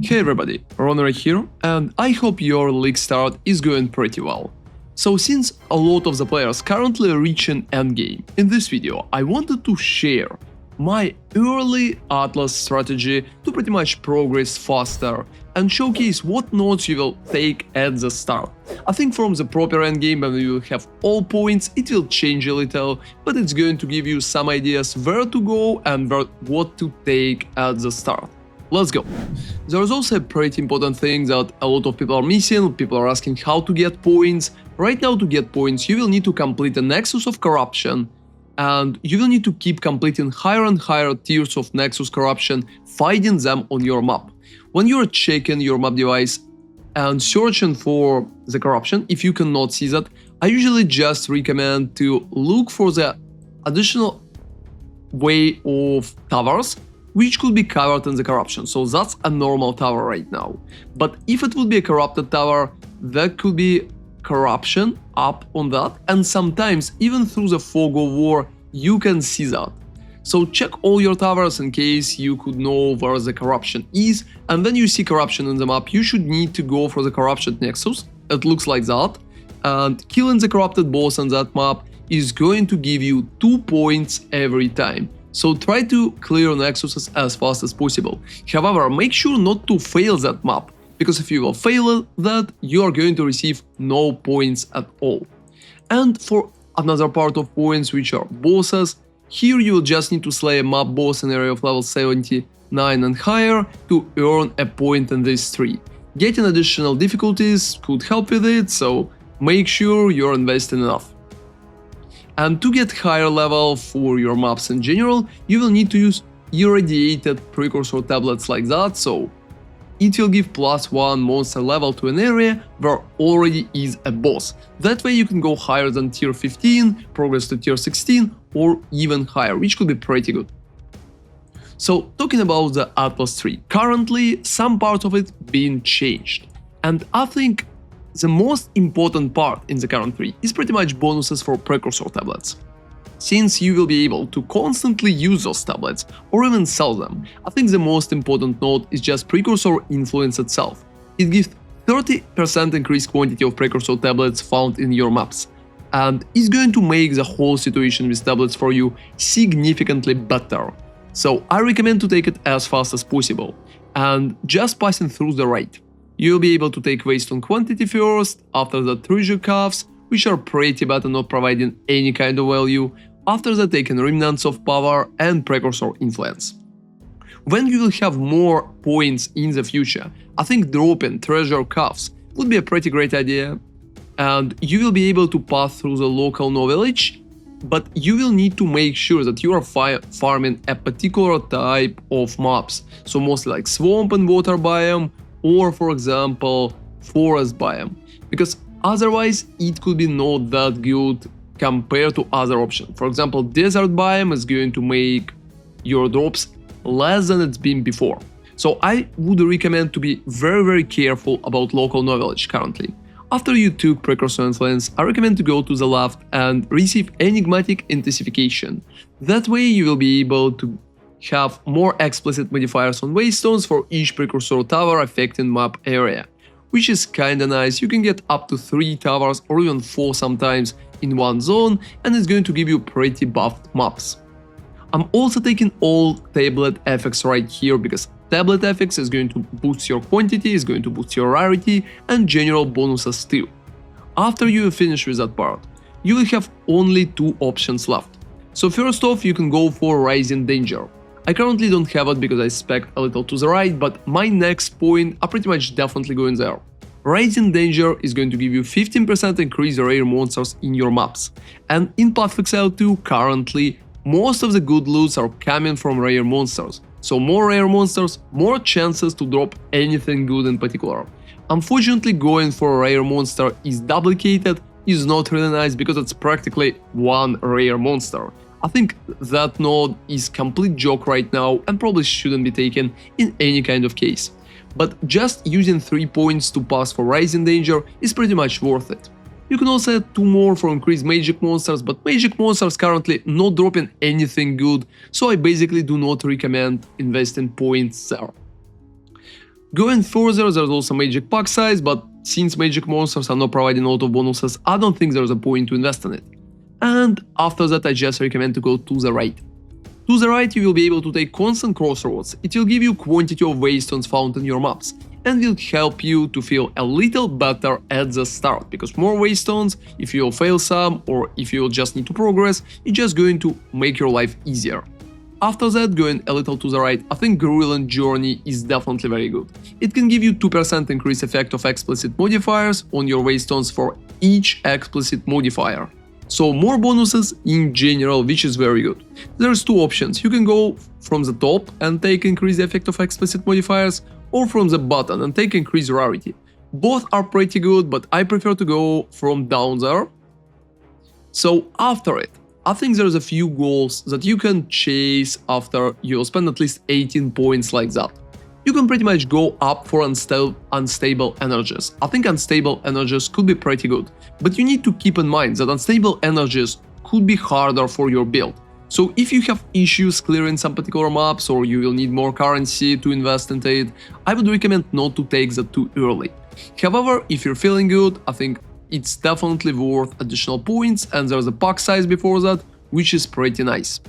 Hey everybody, ronarray here, and I hope your league start is going pretty well. So since a lot of the players currently reach an endgame, in this video I wanted to share my early Atlas strategy to pretty much progress faster and showcase what nodes you will take at the start. I think from the proper endgame when you will have all points it will change a little, but it's going to give you some ideas where to go and what to take at the start. Let's go. There is also a pretty important thing that a lot of people are missing. People are asking how to get points. Right now, to get points, you will need to complete a Nexus of Corruption, and you will need to keep completing higher and higher tiers of Nexus Corruption, finding them on your map. When you are checking your map device and searching for the corruption, if you cannot see that, I usually just recommend to look for the additional way of towers which could be covered in the corruption. So that's a normal tower right now. But if it would be a corrupted tower, there could be corruption up on that, and sometimes even through the fog of war you can see that. So check all your towers in case you could know where the corruption is, and when you see corruption in the map you should need to go for the corruption nexus. It looks like that, and killing the corrupted boss on that map is going to give you 2 points every time. So try to clear nexuses as fast as possible. However, make sure not to fail that map, because if you will fail that, you are going to receive no points at all. And for another part of points, which are bosses, here you will just need to slay a map boss in area of level 79 and higher to earn a point in this tree. Getting additional difficulties could help with it, so make sure you're investing enough. And to get higher level for your maps in general, you will need to use irradiated precursor tablets like that, so it will give +1 monster level to an area where already is a boss. That way you can go higher than tier 15, progress to tier 16 or even higher, which could be pretty good. So talking about the Atlas Tree, currently some part of it being changed, and I think the most important part in the current tree is pretty much bonuses for precursor tablets. Since you will be able to constantly use those tablets or even sell them, I think the most important node is just precursor influence itself. It gives 30% increased quantity of precursor tablets found in your maps, and is going to make the whole situation with tablets for you significantly better. So I recommend to take it as fast as possible, and just passing through the raid. You'll be able to take Waystone quantity first, after that treasure cuffs, which are pretty bad and not providing any kind of value, after that taking remnants of power and precursor influence. When you will have more points in the future, I think dropping treasure cuffs would be a pretty great idea, and you will be able to pass through the local no village, but you will need to make sure that you are farming a particular type of maps, so mostly like swamp and water biome, or for example forest biome, because otherwise it could be not that good compared to other options. For example, desert biome is going to make your drops less than it's been before. So I would recommend to be very careful about local knowledge currently. After you took precursor influence, I recommend to go to the left and receive enigmatic intensification. That way you will be able to have more explicit modifiers on Waystones for each precursor tower affecting map area, which is kinda nice. You can get up to 3 towers or even 4 sometimes in one zone, and it's going to give you pretty buffed maps. I'm also taking all tablet effects right here, because tablet effects is going to boost your quantity, is going to boost your rarity and general bonuses too. After you finish with that part, you will have only 2 options left. So first off, you can go for Rising Danger. I currently don't have it because I spec'd a little to the right, but my next point are pretty much definitely going there. Rising Danger is going to give you 15% increase rare monsters in your maps, and in Path of Exile 2 currently most of the good loots are coming from rare monsters, so more rare monsters, more chances to drop anything good in particular. Unfortunately, going for a rare monster is duplicated is not really nice because it's practically one rare monster. I think that node is complete joke right now and probably shouldn't be taken in any kind of case. But just using 3 points to pass for Rising Danger is pretty much worth it. You can also add 2 more for increased magic monsters, but magic monsters currently not dropping anything good, so I basically do not recommend investing points there. Going further, there's also magic pack size, but since magic monsters are not providing a lot of bonuses, I don't think there's a point to invest in it. And after that, I just recommend to go to the right. To the right, you will be able to take constant crossroads. It will give you quantity of waystones found in your maps and will help you to feel a little better at the start, because more waystones, if you'll fail some or if you'll just need to progress, it's just going to make your life easier. After that, going a little to the right, I think Grueling Journey is definitely very good. It can give you 2% increase effect of explicit modifiers on your waystones for each explicit modifier. So more bonuses in general, which is very good. There's two options. You can go from the top and take increase the effect of explicit modifiers, or from the bottom and take increase rarity. Both are pretty good, but I prefer to go from down there. So after it, I think there's a few goals that you can chase after you'll spend at least 18 points like that. You can pretty much go up for unstable energies. I think unstable energies could be pretty good, but you need to keep in mind that unstable energies could be harder for your build. So if you have issues clearing some particular maps or you will need more currency to invest into it, I would recommend not to take that too early. However, if you're feeling good, I think it's definitely worth additional points, and there's a pack size before that, which is pretty nice.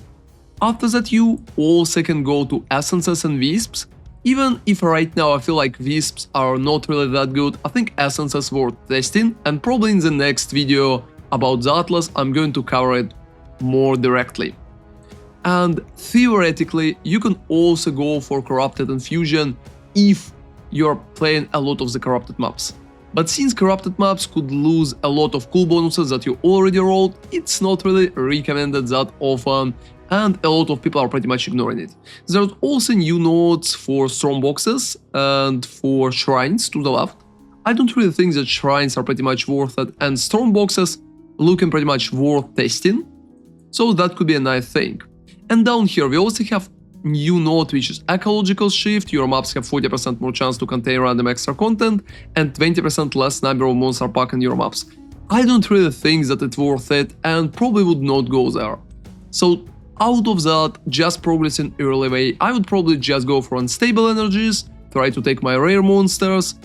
After that, you also can go to essences and wisps. Even if right now I feel like wisps are not really that good, I think essences worth testing, and probably in the next video about the Atlas I'm going to cover it more directly. And theoretically, you can also go for Corrupted Infusion if you're playing a lot of the corrupted maps. But since corrupted maps could lose a lot of cool bonuses that you already rolled, it's not really recommended that often, and a lot of people are pretty much ignoring it. There's also new nodes for strong boxes and for shrines to the left. I don't really think that shrines are pretty much worth it, and strong boxes looking pretty much worth testing, so that could be a nice thing. And down here we also have new node, which is ecological shift. Your maps have 40% more chance to contain random extra content and 20% less number of monster pack in your maps. I don't really think that it's worth it and probably would not go there. So out of that, just progressing early way, I would probably just go for unstable energies, try to take my rare monsters,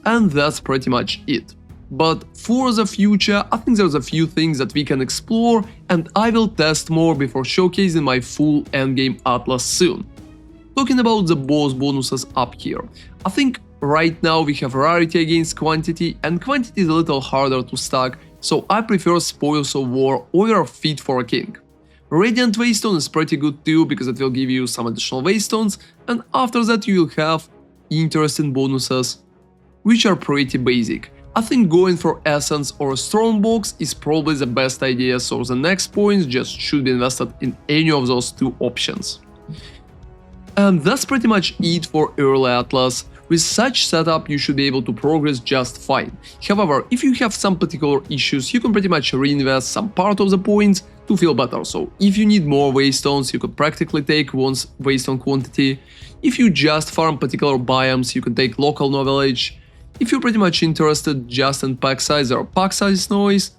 and that's pretty much it. But for the future, I think there's a few things that we can explore, and I will test more before showcasing my full endgame atlas soon. Talking about the boss bonuses up here, I think right now we have rarity against quantity, and quantity is a little harder to stack, so I prefer Spoils of War or Fit for a King. Radiant Waystone is pretty good too, because it will give you some additional Waystones, and after that you will have interesting bonuses, which are pretty basic. I think going for Essence or a Strong Box is probably the best idea, so the next points just should be invested in any of those two options. And that's pretty much it for early Atlas. With such setup you should be able to progress just fine. However, if you have some particular issues, you can pretty much reinvest some part of the points to feel better. So if you need more Waystones, you could practically take one's Waystone quantity. If you just farm particular biomes, you can take local knowledge. If you're pretty much interested just in pack size, there are pack size nodes,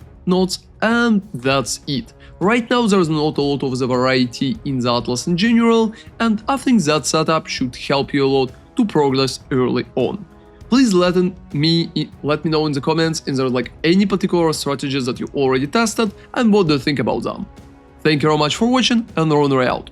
and that's it. Right now there's not a lot of the variety in the Atlas in general, and I think that setup should help you a lot to progress early on. Please let me know in the comments if there's like any particular strategies that you already tested and what do you think about them. Thank you very much for watching, and ronarray out.